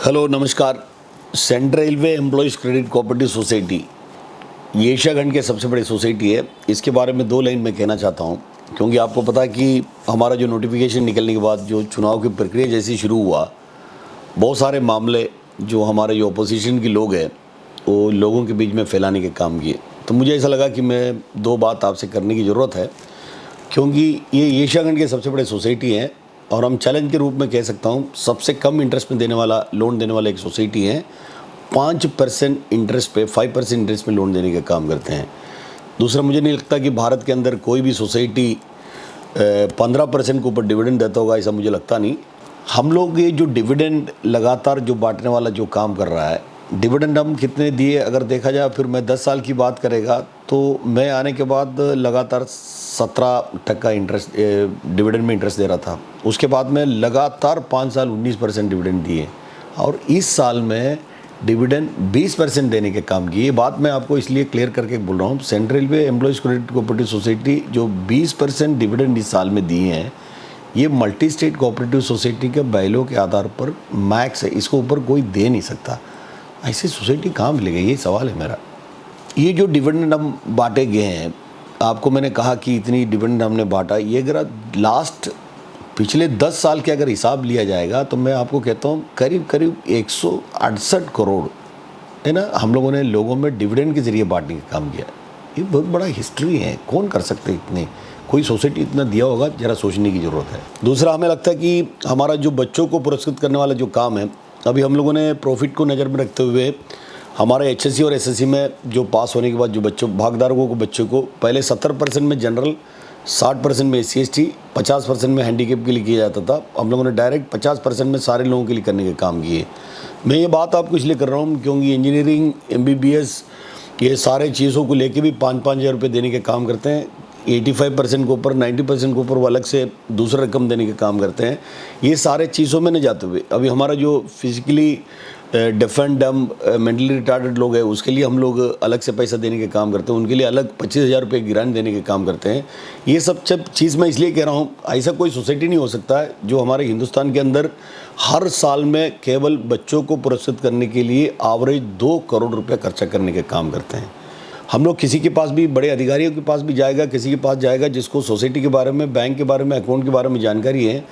Hello नमस्कार। Central railway employees credit cooperative society ये Asia खंड के सबसे बड़ी सोसाइटी है। इसके बारे में दो लाइन में कहना चाहता हूँ, क्योंकि आपको पता है कि हमारा जो नोटिफिकेशन निकलने के बाद जो चुनाव की प्रक्रिया जैसी शुरू हुआ, बहुत सारे मामले जो हमारे जो अपोजिशन के लोग हैं वो लोगों के बीच में फैलाने के काम किए। तो मुझे ऐसा लगा कि मैं दो बात आपसे करने की ज़रूरत है, क्योंकि ये एशिया खंड के सबसे बड़े सोसाइटी हैं और हम चैलेंज के रूप में कह सकता हूँ सबसे कम इंटरेस्ट में देने वाला लोन देने वाला एक सोसाइटी है। 5% इंटरेस्ट पे 5% इंटरेस्ट में लोन देने का काम करते हैं। दूसरा, मुझे नहीं लगता कि भारत के अंदर कोई भी सोसाइटी 15% के ऊपर डिविडेंड देता होगा, ऐसा मुझे लगता नहीं। हम लोग ये जो डिविडेंड लगातार जो बांटने वाला जो काम कर रहा है, डिविडेंड हम कितने दिए अगर देखा जाए, फिर मैं 10 साल की बात करेगा तो मैं आने के बाद लगातार 17% इंटरेस्ट डिविडेंड में इंटरेस्ट दे रहा था। उसके बाद में लगातार 5 साल 19% डिविडेंड दिए और इस साल में डिविडेंड 20% देने के काम किए। ये बात मैं आपको इसलिए क्लियर करके बोल रहा हूँ, central railway employees credit cooperative society जो 20% डिविडेंड इस साल में दिए हैं, ये मल्टी स्टेट कोऑपरेटिव सोसाइटी के बैलों के आधार पर मैक्स है, इसको ऊपर कोई दे नहीं सकता। ऐसी सोसाइटी कहाँ मिलेगी, ये सवाल है मेरा। ये जो डिविडेंड हम बांटे गए हैं, आपको मैंने कहा कि इतनी डिविडेंड हमने बांटा, ये अगर लास्ट पिछले 10 साल के अगर हिसाब लिया जाएगा तो मैं आपको कहता हूँ करीब करीब 168 करोड़ है ना, हम लोगों ने लोगों में डिविडेंड के ज़रिए बांटने का काम किया। ये बहुत बड़ा हिस्ट्री है, कौन कर सकते इतने, कोई सोसाइटी इतना दिया होगा, ज़रा सोचने की ज़रूरत है। दूसरा, हमें लगता है कि हमारा जो बच्चों को पुरस्कृत करने वाला जो काम है, अभी हम लोगों ने प्रॉफिट को नज़र में रखते हुए हमारे एचएससी और एसएससी में जो पास होने के बाद जो बच्चों भागधारकों को बच्चों को पहले 70% में जनरल, 60% में SC ST, 50% में हैंडीकेप के लिए किया जाता था। हम लोगों ने डायरेक्ट 50% में सारे लोगों के लिए करने के काम किए। मैं ये बात आपको इसलिए कर रहा हूँ क्योंकि इंजीनियरिंग, MBBS ये सारे चीज़ों को लेके भी 5-5 हज़ार रुपये देने के काम करते हैं। 85% के ऊपर, 90% के ऊपर वो अलग से दूसरा रकम देने के काम करते हैं। ये सारे चीज़ों में न जाते हुए अभी हमारा जो physically deaf and dumb mentally retarded लोग हैं, उसके लिए हम लोग अलग से पैसा देने के काम करते हैं, उनके लिए अलग 25,000 रुपये ग्रांट देने के काम करते हैं। ये सब चीज़ मैं इसलिए कह रहा हूँ, ऐसा कोई सोसाइटी नहीं हो सकता है जो हमारे हिंदुस्तान के अंदर हर साल में केवल बच्चों को पुरस्कृत करने के लिए एवरेज 2 करोड़ रुपये खर्चा करने के काम करते हैं। हम लोग किसी के पास भी, बड़े अधिकारियों के पास भी जाएगा, किसी के पास जाएगा जिसको सोसाइटी के बारे में, बैंक के बारे में, अकाउंट के बारे में जानकारी है,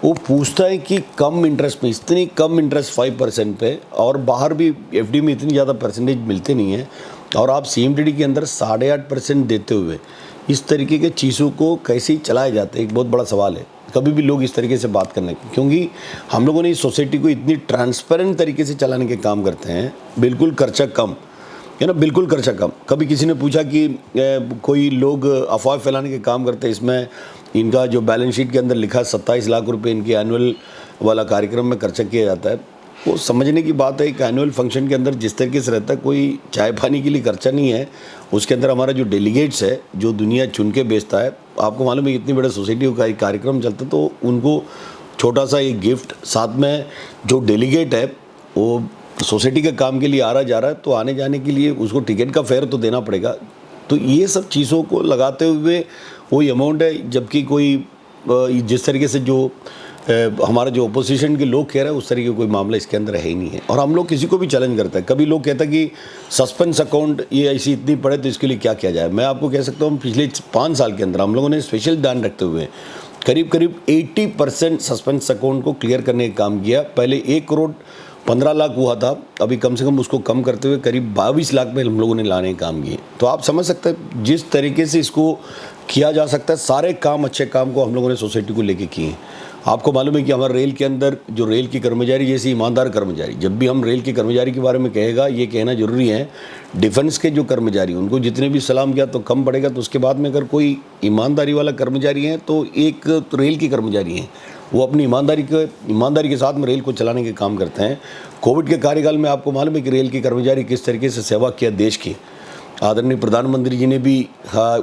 वो पूछता है कि कम इंटरेस्ट में, इतनी कम इंटरेस्ट 5% पे, और बाहर भी FD में इतनी ज़्यादा परसेंटेज मिलते नहीं है, और आप CMTD के अंदर 8.5% देते हुए इस तरीके के चीज़ों को कैसे चलाए जाते हैं, एक बहुत बड़ा सवाल है। कभी भी लोग इस तरीके से बात करने की, क्योंकि हम लोगों ने इस सोसाइटी को इतनी ट्रांसपेरेंट तरीके से चलाने के काम करते हैं, बिल्कुल खर्चा कम है ना, बिल्कुल खर्चा कम। कभी किसी ने पूछा कि कोई लोग अफवाह फैलाने के काम करते हैं, इसमें इनका जो बैलेंस शीट के अंदर लिखा 27 लाख रुपए इनके एनुअल वाला कार्यक्रम में खर्चा किया जाता है। वो समझने की बात है कि एनुअल फंक्शन के अंदर जिस तरीके से रहता है, कोई चाय पानी के लिए खर्चा नहीं है। उसके अंदर हमारा जो डेलीगेट्स है, जो दुनिया चुन के बेचता है, आपको मालूम है इतनी बड़े सोसाइटी का कार्यक्रम चलता है तो उनको छोटा सा एक गिफ्ट, साथ में जो डेलीगेट है वो सोसाइटी के काम के लिए आ रहा जा रहा है, तो आने जाने के लिए उसको टिकट का फेयर तो देना पड़ेगा। तो ये सब चीज़ों को लगाते हुए वही अमाउंट है, जबकि कोई जिस तरीके से जो हमारा जो अपोजिशन के लोग कह रहे हैं उस तरीके का कोई मामला इसके अंदर है ही नहीं है। और हम लोग किसी को भी चैलेंज करते हैं। कभी लोग कहते हैं कि सस्पेंस अकाउंट ये ऐसी इतनी पड़े तो इसके लिए क्या किया जाए। मैं आपको कह सकता हूँ पिछले 5 साल के अंदर हम लोगों ने स्पेशल ध्यान रखते हुए करीब करीब 80% सस्पेंस अकाउंट को क्लियर करने का काम किया। पहले 1 करोड़ 15 लाख हुआ था, अभी कम से कम उसको कम करते हुए करीब 22 लाख में हम लोगों ने लाने का काम किए। तो आप समझ सकते हैं जिस तरीके से इसको किया जा सकता है, सारे काम, अच्छे काम को हम लोगों ने सोसाइटी को लेके किए हैं। आपको मालूम है कि हमारे रेल के अंदर जो रेल की कर्मचारी जैसी ईमानदार कर्मचारी, जब भी हम रेल के कर्मचारी के बारे में कहेगा, ये कहना जरूरी है, डिफेंस के जो कर्मचारी उनको जितने भी सलाम किया तो कम पड़ेगा। तो उसके बाद में अगर कोई ईमानदारी वाला कर्मचारी है तो एक तो रेल की कर्मचारी हैं, वो अपनी ईमानदारी के साथ में रेल को चलाने के काम करते हैं। कोविड के कार्यकाल में आपको मालूम है कि रेल की कर्मचारी किस तरीके से सेवा किया देश की। आदरणीय प्रधानमंत्री जी ने भी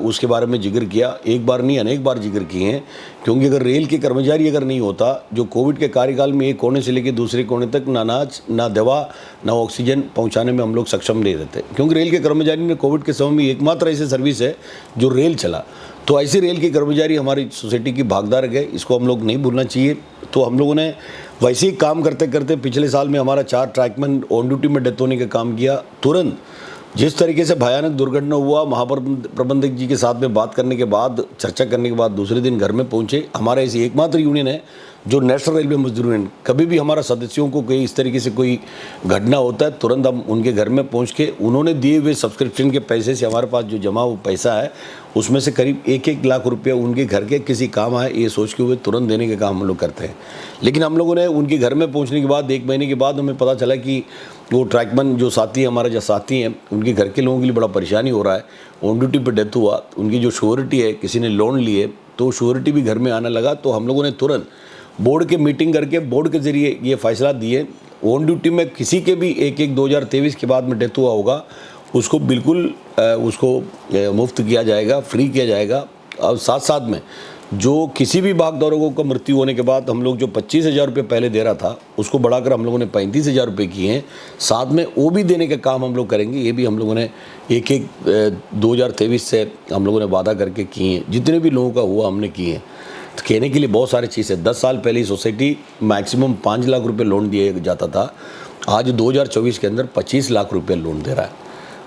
उसके बारे में जिक्र किया, एक बार नहीं अनेक बार जिक्र किए हैं। क्योंकि अगर रेल के कर्मचारी अगर नहीं होता, जो कोविड के कार्यकाल में एक कोने से लेकर दूसरे कोने तक ना अनाज, ना दवा, ना ऑक्सीजन पहुंचाने में हम लोग सक्षम नहीं रहते। क्योंकि रेल के कर्मचारी ने कोविड के समय में एकमात्र ऐसी सर्विस है जो रेल चला। तो ऐसे रेल के कर्मचारी हमारी सोसाइटी की भागीदार गए, इसको हम लोग नहीं भूलना चाहिए। तो हम लोगों ने वैसे ही काम करते करते पिछले साल में हमारा 4 ट्रैकमैन ऑन ड्यूटी में डेथ होने का काम किया। तुरंत जिस तरीके से भयानक दुर्घटना हुआ, महाप्रबंधक जी के साथ में बात करने के बाद, चर्चा करने के बाद दूसरे दिन घर में पहुंचे। हमारा ऐसी एकमात्र यूनियन है जो नेशनल रेलवे मजदूर यूनियन, कभी भी हमारा सदस्यों को कोई इस तरीके से कोई घटना होता है तुरंत हम उनके घर में पहुंच के, उन्होंने दिए हुए सब्सक्रिप्शन के पैसे से, हमारे पास जो जमा हुआ पैसा है उसमें से करीब 1-1 लाख रुपया उनके घर के किसी काम आए ये सोच के हुए तुरंत देने का काम हम लोग करते हैं। लेकिन हम लोगों ने उनके घर में पहुंचने के बाद 1 महीने के बाद हमें पता चला कि वो ट्रैकमैन जो साथी है, हमारे जो साथी हैं, उनके घर के लोगों के लिए बड़ा परेशानी हो रहा है। ऑन ड्यूटी पर डेथ हुआ, उनकी जो श्योरिटी है, किसी ने लोन लिए तो श्योरिटी भी घर में आने लगा। तो हम लोगों ने तुरंत बोर्ड के मीटिंग करके बोर्ड के ज़रिए ये फैसला दिए, ऑन ड्यूटी में किसी के भी 1/1/2023 के बाद में डेथ हुआ होगा उसको बिल्कुल उसको मुफ्त किया जाएगा, फ्री किया जाएगा। और साथ साथ में जो किसी भी भागदौड़ों को मृत्यु होने के बाद हम लोग जो 25,000 रुपये पहले दे रहा था उसको बढ़ाकर हम लोगों ने 35,000 रुपये किए हैं। साथ में वो भी देने का काम हम लोग करेंगे। ये भी हम लोगों ने 1/1/2023 से हम लोगों ने वादा करके किए हैं। जितने भी लोगों का हुआ हमने किए हैं। तो कहने के लिए बहुत सारी चीज़ें। 10 साल पहले सोसाइटी मैक्सिमम 5 लाख रुपए लोन दिया जाता था, आज 2024 के अंदर 25 लाख रुपए लोन दे रहा है।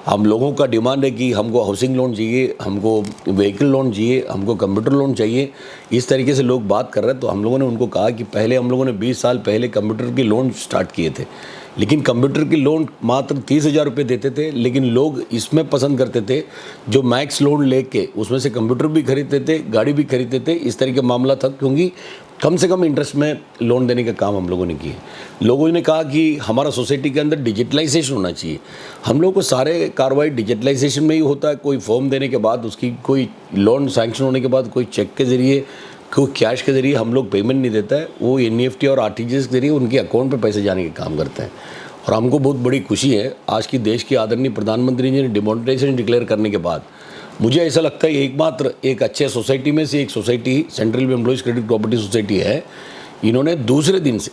हम लोगों का डिमांड है कि हमको हाउसिंग लोन चाहिए, हमको व्हीकल लोन चाहिए, हमको कंप्यूटर लोन चाहिए, इस तरीके से लोग बात कर रहे हैं। तो हम लोगों ने उनको कहा कि पहले हम लोगों ने 20 साल पहले कंप्यूटर के लोन स्टार्ट किए थे, लेकिन कंप्यूटर की लोन मात्र 30,000 रुपये देते थे। लेकिन लोग इसमें पसंद करते थे जो मैक्स लोन लेके उसमें से कंप्यूटर भी खरीदते थे, गाड़ी भी खरीदते थे, इस तरह का मामला था, क्योंकि कम से कम इंटरेस्ट में लोन देने का काम हम लोगों ने किए। लोगों ने कहा कि हमारा सोसाइटी के अंदर डिजिटलाइजेशन होना चाहिए। हम लोगों को सारे कार्रवाई डिजिटलाइजेशन में ही होता है। कोई फॉर्म देने के बाद उसकी कोई लोन सैंक्शन होने के बाद कोई चेक के ज़रिए, कोई कैश के ज़रिए हम लोग पेमेंट नहीं देता है। वो NEFT और RTGS के ज़रिए उनके अकाउंट पे पैसे जाने का काम करते हैं। और हमको बहुत बड़ी खुशी है आज की देश के आदरणीय प्रधानमंत्री जी ने डिमोनेटाइजेशन डिक्लेयर करने के बाद, मुझे ऐसा लगता है एकमात्र एक अच्छे सोसाइटी में से एक society central employees credit cooperative society है। इन्होंने दूसरे दिन से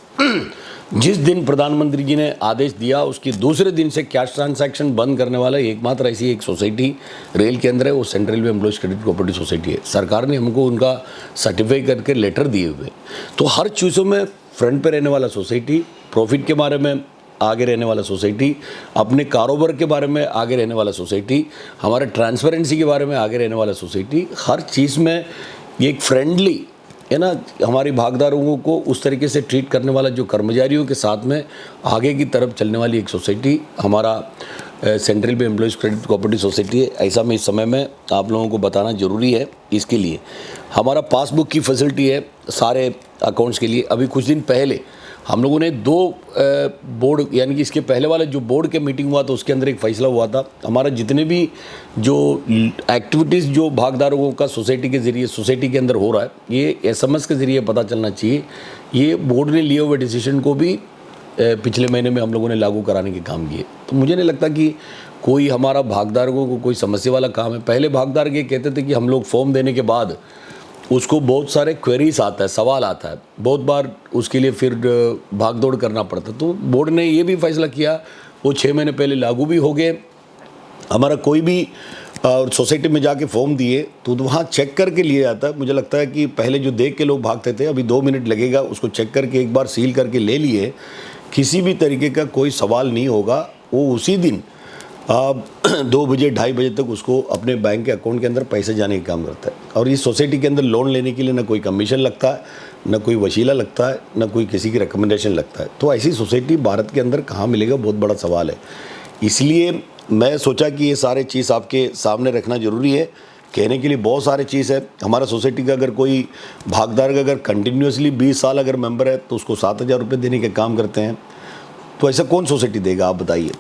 जिस दिन प्रधानमंत्री जी ने आदेश दिया उसके दूसरे दिन से कैश ट्रांजैक्शन बंद करने वाला एकमात्र ऐसी एक सोसाइटी रेल के अंदर है, वो central employees credit cooperative society है। सरकार ने हमको उनका सर्टिफाई करके लेटर दिए हुए। तो हर चीज़ों में फ्रंट पे रहने वाला सोसाइटी, प्रॉफिट के बारे में आगे रहने वाला सोसाइटी, अपने कारोबार के बारे में आगे रहने वाला सोसाइटी, हमारे ट्रांसपेरेंसी के बारे में आगे रहने वाला सोसाइटी, हर चीज़ में ये एक फ्रेंडली है ना, हमारी भागीदारों को उस तरीके से ट्रीट करने वाला, जो कर्मचारियों के साथ में आगे की तरफ चलने वाली एक सोसाइटी हमारा सेंट्रल में एम्प्लॉयज़ क्रेडिट कोऑपरेटिव सोसाइटी है। ऐसा में इस समय में आप लोगों को बताना ज़रूरी है। इसके लिए हमारा पासबुक की फैसिलिटी है सारे अकाउंट्स के लिए। अभी कुछ दिन पहले हम लोगों ने 2 बोर्ड, यानी कि इसके पहले वाले जो बोर्ड के मीटिंग हुआ था उसके अंदर एक फ़ैसला हुआ था, हमारा जितने भी जो एक्टिविटीज़ जो भागीदारों का सोसाइटी के ज़रिए सोसाइटी के अंदर हो रहा है, ये SMS के ज़रिए पता चलना चाहिए। ये बोर्ड ने लिए हुए डिसीजन को भी पिछले महीने में हम लोगों ने लागू कराने के काम किए। तो मुझे नहीं लगता कि कोई हमारा भागीदारों को कोई समस्या वाला काम है। पहले भागीदार ये कहते थे कि हम लोग फॉर्म देने के बाद उसको बहुत सारे क्वेरीज आता है, सवाल आता है, बहुत बार उसके लिए फिर भाग दौड़ करना पड़ता। तो बोर्ड ने ये भी फैसला किया, वो 6 महीने पहले लागू भी हो गए। हमारा कोई भी सोसाइटी में जाके फॉर्म दिए तो वहाँ चेक करके लिया जाता है। मुझे लगता है कि पहले जो देख के लोग भागते थे, अभी 2 मिनट लगेगा उसको चेक करके एक बार सील करके ले लिए, किसी भी तरीके का कोई सवाल नहीं होगा। वो उसी दिन 2 बजे 2:30 बजे तक उसको अपने बैंक के अकाउंट के अंदर पैसे जाने का काम करता है। और इस सोसाइटी के अंदर लोन लेने के लिए ना कोई कमीशन लगता है, ना कोई वसीला लगता है, ना कोई किसी की रिकमेंडेशन लगता है। तो ऐसी सोसाइटी भारत के अंदर कहाँ मिलेगा, बहुत बड़ा सवाल है। इसलिए मैं सोचा कि ये सारे चीज़ आपके सामने रखना ज़रूरी है। कहने के लिए बहुत सारे चीज़ है। हमारा सोसाइटी का अगर कोई भागीदार का अगर कंटिन्यूसली 20 साल अगर मेंबर है तो उसको 7,000 रुपये देने का काम करते हैं। तो ऐसा कौन सोसाइटी देगा, आप बताइए।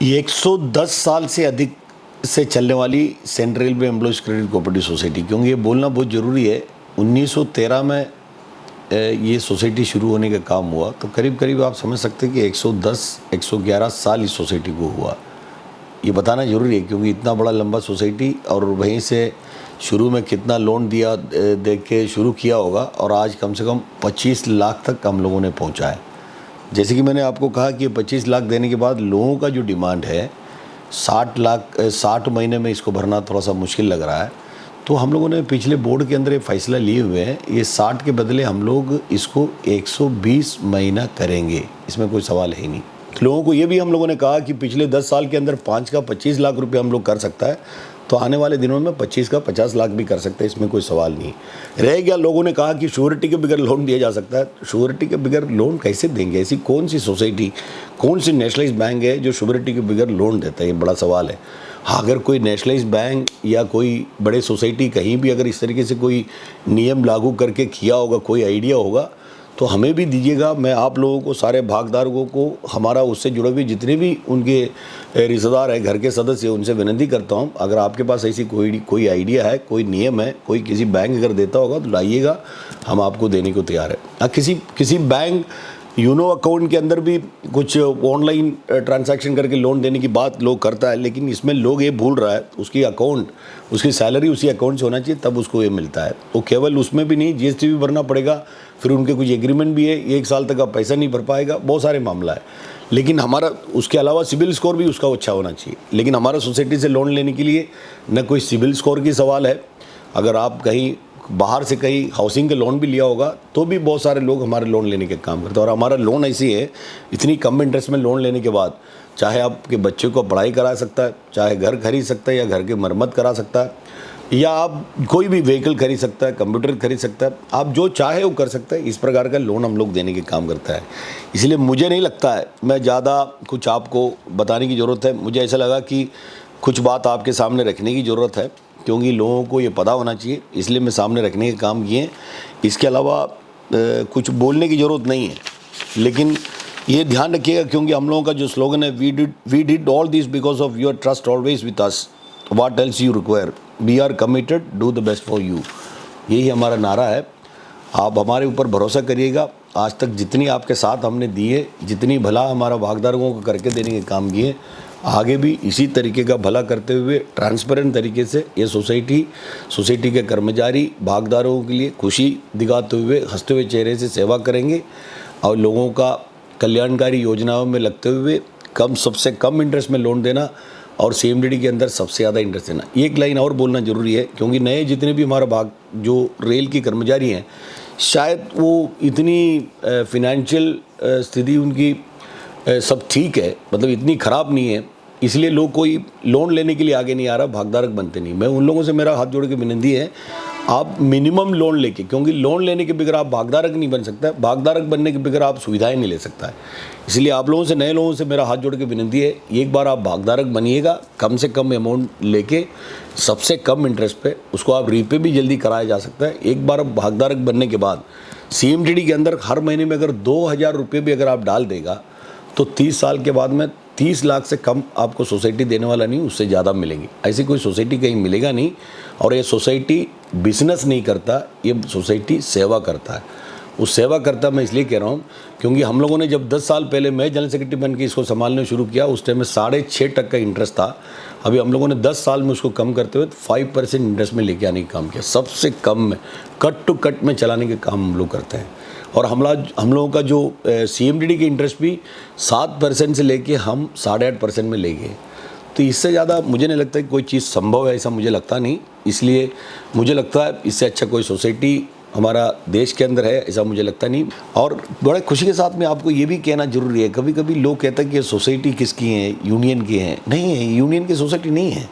ये 110 साल से अधिक से चलने वाली central railway employees credit cooperative society, क्योंकि ये बोलना बहुत ज़रूरी है। 1913 में ये सोसाइटी शुरू होने का काम हुआ, तो करीब करीब आप समझ सकते हैं कि 110-111 साल इस सोसाइटी को हुआ। ये बताना ज़रूरी है क्योंकि इतना बड़ा लंबा सोसाइटी, और वहीं से शुरू में कितना लोन दिया देख के शुरू किया होगा, और आज कम से कम 25 लाख तक हम लोगों ने पहुँचा है। जैसे कि मैंने आपको कहा कि 25 लाख देने के बाद लोगों का जो डिमांड है 60 महीने में इसको भरना थोड़ा सा मुश्किल लग रहा है। तो हम लोगों ने पिछले बोर्ड के अंदर ये फैसला लिए हुए हैं, ये 60 के बदले हम लोग इसको 120 महीना करेंगे, इसमें कोई सवाल है ही नहीं। लोगों को ये भी हम लोगों ने कहा कि पिछले 10 साल के अंदर 5 का 25 लाख रुपए हम लोग कर सकता है, तो आने वाले दिनों में 25 का 50 लाख भी कर सकते हैं, इसमें कोई सवाल नहीं रह गया। लोगों ने कहा कि श्योरिटी के बगैर लोन दिया जा सकता है, श्योरिटी के बगैर लोन कैसे देंगे? ऐसी कौन सी सोसाइटी, कौन सी नेशनलाइज बैंक है जो श्योरिटी के बगैर लोन देता है? ये बड़ा सवाल है। हाँ, अगर कोई नेशनलाइज बैंक या कोई बड़े सोसाइटी कहीं भी अगर इस तरीके से कोई नियम लागू करके किया होगा, कोई आइडिया होगा, तो हमें भी दीजिएगा। मैं आप लोगों को, सारे भागीदारों को, हमारा उससे जुड़े हुए जितने भी उनके रिश्तेदार हैं, घर के सदस्य, उनसे विनती करता हूं, अगर आपके पास ऐसी कोई आइडिया है, कोई नियम है, कोई किसी बैंक अगर देता होगा तो लाइएगा, हम आपको देने को तैयार है। किसी बैंक यूनो अकाउंट के अंदर भी कुछ ऑनलाइन ट्रांजैक्शन करके लोन देने की बात लोग करता है, लेकिन इसमें लोग ये भूल रहा है, उसकी सैलरी उसी अकाउंट से होना चाहिए, तब उसको ये मिलता है। वो केवल उसमें भी नहीं, जीएसटी भी भरना पड़ेगा, फिर उनके कुछ एग्रीमेंट भी है, 1 साल तक का पैसा नहीं भर पाएगा, बहुत सारे मामला है। लेकिन हमारा उसके अलावा सिबिल स्कोर भी उसका अच्छा होना चाहिए। लेकिन हमारा सोसाइटी से लोन लेने के लिए न कोई सिबिल स्कोर की सवाल है। अगर आप कहीं बाहर से कहीं हाउसिंग के लोन भी लिया होगा तो भी बहुत सारे लोग हमारे लोन लेने के काम करते हैं। और हमारा लोन ऐसी है, इतनी कम इंटरेस्ट में लोन लेने के बाद चाहे आपके बच्चे को पढ़ाई करा सकता है, चाहे घर खरीद सकता है या घर की मरम्मत करा सकता है, या आप कोई भी व्हीकल खरीद सकता है, कंप्यूटर खरीद सकता है, आप जो चाहे वो कर सकते हैं। इस प्रकार का लोन हम लोग देने के काम करता है। इसलिए मुझे नहीं लगता है मैं ज़्यादा कुछ आपको बताने की ज़रूरत है। मुझे ऐसा लगा कि कुछ बात आपके सामने रखने की ज़रूरत है, क्योंकि लोगों को ये पता होना चाहिए, इसलिए मैं सामने रखने के काम किए। इसके अलावा कुछ बोलने की ज़रूरत नहीं है। लेकिन ये ध्यान रखिएगा, क्योंकि हम लोगों का जो स्लोगन है, we did all this because of your trust always with us, what else you require, we are committed, do the best for you. यही हमारा नारा है। आप हमारे ऊपर भरोसा करिएगा। आज तक जितनी आपके साथ हमने दिए, जितनी भला हमारा भागीदारों को करके देने के काम किए, आगे भी इसी तरीके का भला करते हुए ट्रांसपेरेंट तरीके से ये सोसाइटी के कर्मचारी भागीदारों के लिए खुशी दिखाते हुए, हंसते हुए चेहरे से सेवा करेंगे और लोगों का कल्याणकारी योजनाओं में लगते हुए सबसे कम इंटरेस्ट में लोन देना और सीएमडीडी के अंदर सबसे ज़्यादा इंटरेस्ट देना। एक लाइन और बोलना ज़रूरी है, क्योंकि नए जितने भी हमारा जो रेल की कर्मचारी हैं, शायद वो इतनी फिनेंशियल स्थिति उनकी सब ठीक है, मतलब इतनी ख़राब नहीं है, इसलिए लोग कोई लोन लेने के लिए आगे नहीं आ रहा, भागीदारक बनते नहीं। मैं उन लोगों से मेरा हाथ जोड़ के विनती है, आप मिनिमम लोन लेके, क्योंकि लोन लेने के बगैर आप भागीदारक नहीं बन सकता, भागीदारक बनने के बगैर आप सुविधाएं नहीं ले सकता है। इसलिए आप लोगों से, नए लोगों से मेरा हाथ जोड़ के विनती है, एक बार आप भागीदारक बनिएगा, कम से कम अमाउंट लेके सबसे कम इंटरेस्ट पे उसको आप रीपे भी जल्दी कराया जा सकता है। एक बार भागीदारक बनने के बाद सीएमडीडी के अंदर हर महीने में अगर 2000 रुपये भी अगर आप डाल देगा तो 30 साल के बाद में 30 लाख से कम आपको सोसाइटी देने वाला नहीं, उससे ज़्यादा मिलेंगी। ऐसी कोई सोसाइटी कहीं मिलेगा नहीं। और ये सोसाइटी बिजनेस नहीं करता, ये सोसाइटी सेवा करता है। उस सेवा करता मैं इसलिए कह रहा हूँ, क्योंकि हम लोगों ने जब 10 साल पहले मैं जनरल सेक्रेटरी बन के इसको संभालने शुरू किया, उस टाइम में 6.5% का इंटरेस्ट था। अभी हम लोगों ने 10 साल में उसको कम करते हुए 5% इंटरेस्ट में लेके आने का काम किया। सबसे कम में, कट टू कट में चलाने के काम हम लोग करते हैं। और हम लोगों का जो सीएमडीडी के इंटरेस्ट भी 7% से लेके हम 8.5% में ले गए। तो इससे ज़्यादा मुझे नहीं लगता कि कोई चीज़ संभव है, ऐसा मुझे लगता नहीं। इसलिए मुझे लगता है इससे अच्छा कोई सोसाइटी हमारा देश के अंदर है, ऐसा मुझे लगता नहीं। और बड़े खुशी के साथ में आपको ये भी कहना जरूरी है, कभी कभी लोग कहते हैं कि ये सोसाइटी किसकी है, यूनियन की है। नहीं है, यूनियन की सोसाइटी नहीं है।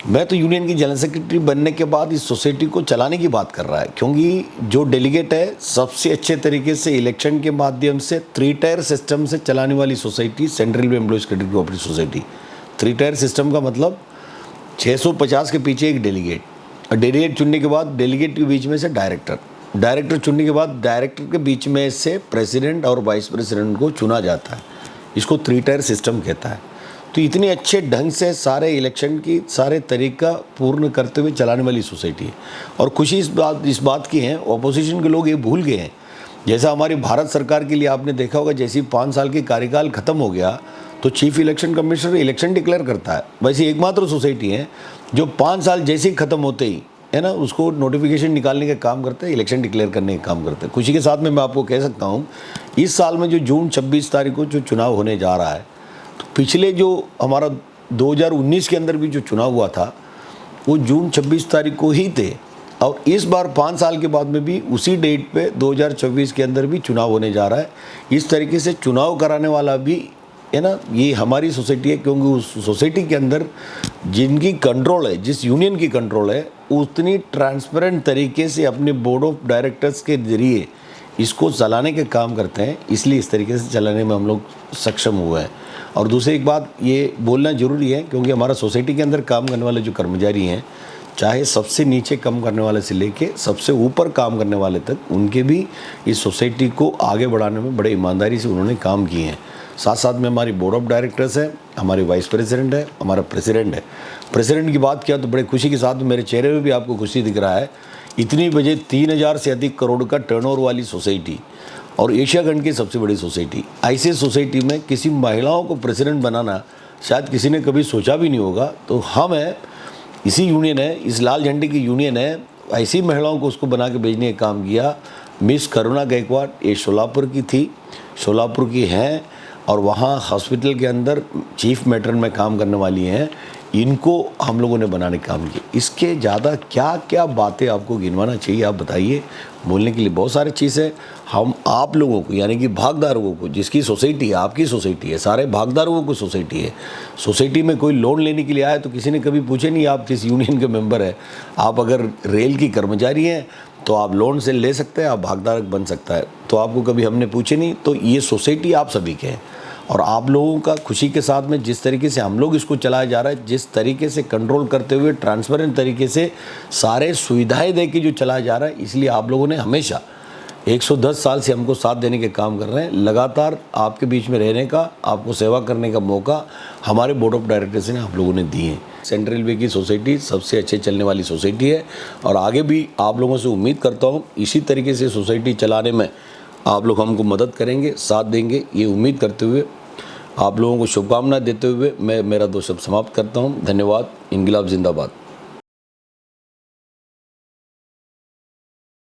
मैं तो यूनियन की जनरल सेक्रेटरी बनने के बाद इस सोसाइटी को चलाने की बात कर रहा है, क्योंकि जो डेलीगेट है सबसे अच्छे तरीके से इलेक्शन के माध्यम से 3 टायर सिस्टम से चलाने वाली society central railway employees credit cooperative society. 3 tier system का मतलब 650 के पीछे एक डेलीगेट, और डेलीगेट चुनने के बाद डेलीगेट के बीच में से डायरेक्टर चुनने के बाद डायरेक्टर के बीच में से प्रेसिडेंट और वाइस प्रेसिडेंट को चुना जाता है। इसको 3 टायर सिस्टम कहता है। तो इतने अच्छे ढंग से सारे इलेक्शन की सारे तरीका पूर्ण करते हुए चलाने वाली सोसाइटी है। और खुशी इस बात की है, ऑपोजिशन के लोग ये भूल गए हैं। जैसा हमारी भारत सरकार के लिए आपने देखा होगा, जैसे 5 साल की कार्यकाल खत्म हो गया तो chief election commissioner election declare करता है। वैसे एकमात्र सोसाइटी है जो 5 साल जैसे ही खत्म होते ही, है ना, उसको नोटिफिकेशन निकालने का काम करते हैं, इलेक्शन डिक्लेयर करने का काम करते हैं। खुशी के साथ में मैं आपको कह सकता हूँ, इस साल में जो जून 26 तारीख को जो चुनाव होने जा रहा है, तो पिछले जो हमारा 2019 के अंदर भी जो चुनाव हुआ था, वो जून 26 तारीख को ही थे। और इस बार 5 साल के बाद में भी उसी डेट पे 2024 के अंदर भी चुनाव होने जा रहा है। इस तरीके से चुनाव कराने वाला भी है ना, ये हमारी सोसाइटी है, क्योंकि उस सोसाइटी के अंदर जिनकी कंट्रोल है, जिस यूनियन की कंट्रोल है, उतनी ट्रांसपेरेंट तरीके से अपने बोर्ड ऑफ डायरेक्टर्स के जरिए इसको चलाने के काम करते हैं, इसलिए इस तरीके से चलाने में हम लोग सक्षम हुए हैं। और दूसरी एक बात ये बोलना ज़रूरी है, क्योंकि हमारा सोसाइटी के अंदर काम करने वाले जो कर्मचारी हैं, चाहे सबसे नीचे काम करने वाले से लेके सबसे ऊपर काम करने वाले तक, उनके भी इस सोसाइटी को आगे बढ़ाने में बड़े ईमानदारी से उन्होंने काम किए हैं। साथ साथ में हमारी बोर्ड ऑफ डायरेक्टर्स है, हमारे वाइस प्रेसिडेंट है, हमारा प्रेसिडेंट है। प्रेसिडेंट की बात किया तो बड़े खुशी के साथ मेरे चेहरे में भी आपको खुशी दिख रहा है। इतनी बजे 3000 से अधिक करोड़ का टर्नओवर वाली सोसाइटी और एशिया खंड की सबसे बड़ी सोसाइटी, ऐसी सोसाइटी में किसी महिलाओं को प्रेसिडेंट बनाना शायद किसी ने कभी सोचा भी नहीं होगा। तो हम हैं, इसी यूनियन है, इस लाल झंडे की यूनियन है, ऐसी महिलाओं को उसको बना के भेजने का काम किया। मिस करुणा गायकवाड़ ये शोलापुर की थी, शोलापुर की हैं, और वहाँ हॉस्पिटल के अंदर चीफ मैट्रन में काम करने वाली हैं। इनको हम लोगों ने बनाने का काम किया। इसके ज़्यादा क्या क्या बातें आपको गिनवाना चाहिए, आप बताइए। बोलने के लिए बहुत सारी चीज़ है। हम आप लोगों को, यानी कि भागीदारों को, जिसकी सोसाइटी है, आपकी सोसाइटी है, सारे भागीदारों को सोसाइटी है। सोसाइटी में कोई लोन लेने के लिए आए तो किसी ने कभी पूछे नहीं आप किस यूनियन के मेंबर है। आप अगर रेल की कर्मचारी हैं तो आप लोन से ले सकते हैं, आप भागीदार बन सकता है, तो आपको कभी हमने पूछे नहीं। तो ये सोसाइटी आप सभी के हैं, और आप लोगों का खुशी के साथ में जिस तरीके से हम लोग इसको चलाया जा रहा है, जिस तरीके से कंट्रोल करते हुए ट्रांसपेरेंट तरीके से सारे सुविधाएं दे के जो चलाया जा रहा है, इसलिए आप लोगों ने हमेशा 110 साल से हमको साथ देने के काम कर रहे हैं। लगातार आपके बीच में रहने का, आपको सेवा करने का मौका हमारे बोर्ड ऑफ डायरेक्टर्स ने आप लोगों ने दिए हैं। सेंट्रल रेलवे की सोसाइटी सबसे अच्छे चलने वाली सोसाइटी है, और आगे भी आप लोगों से उम्मीद करता हूँ इसी तरीके से सोसाइटी चलाने में आप लोग हमको मदद करेंगे, साथ देंगे, ये उम्मीद करते हुए आप लोगों को शुभकामनाएं देते हुए मैं मेरा दो शब्द समाप्त करता हूं। धन्यवाद। इंकलाब जिंदाबाद।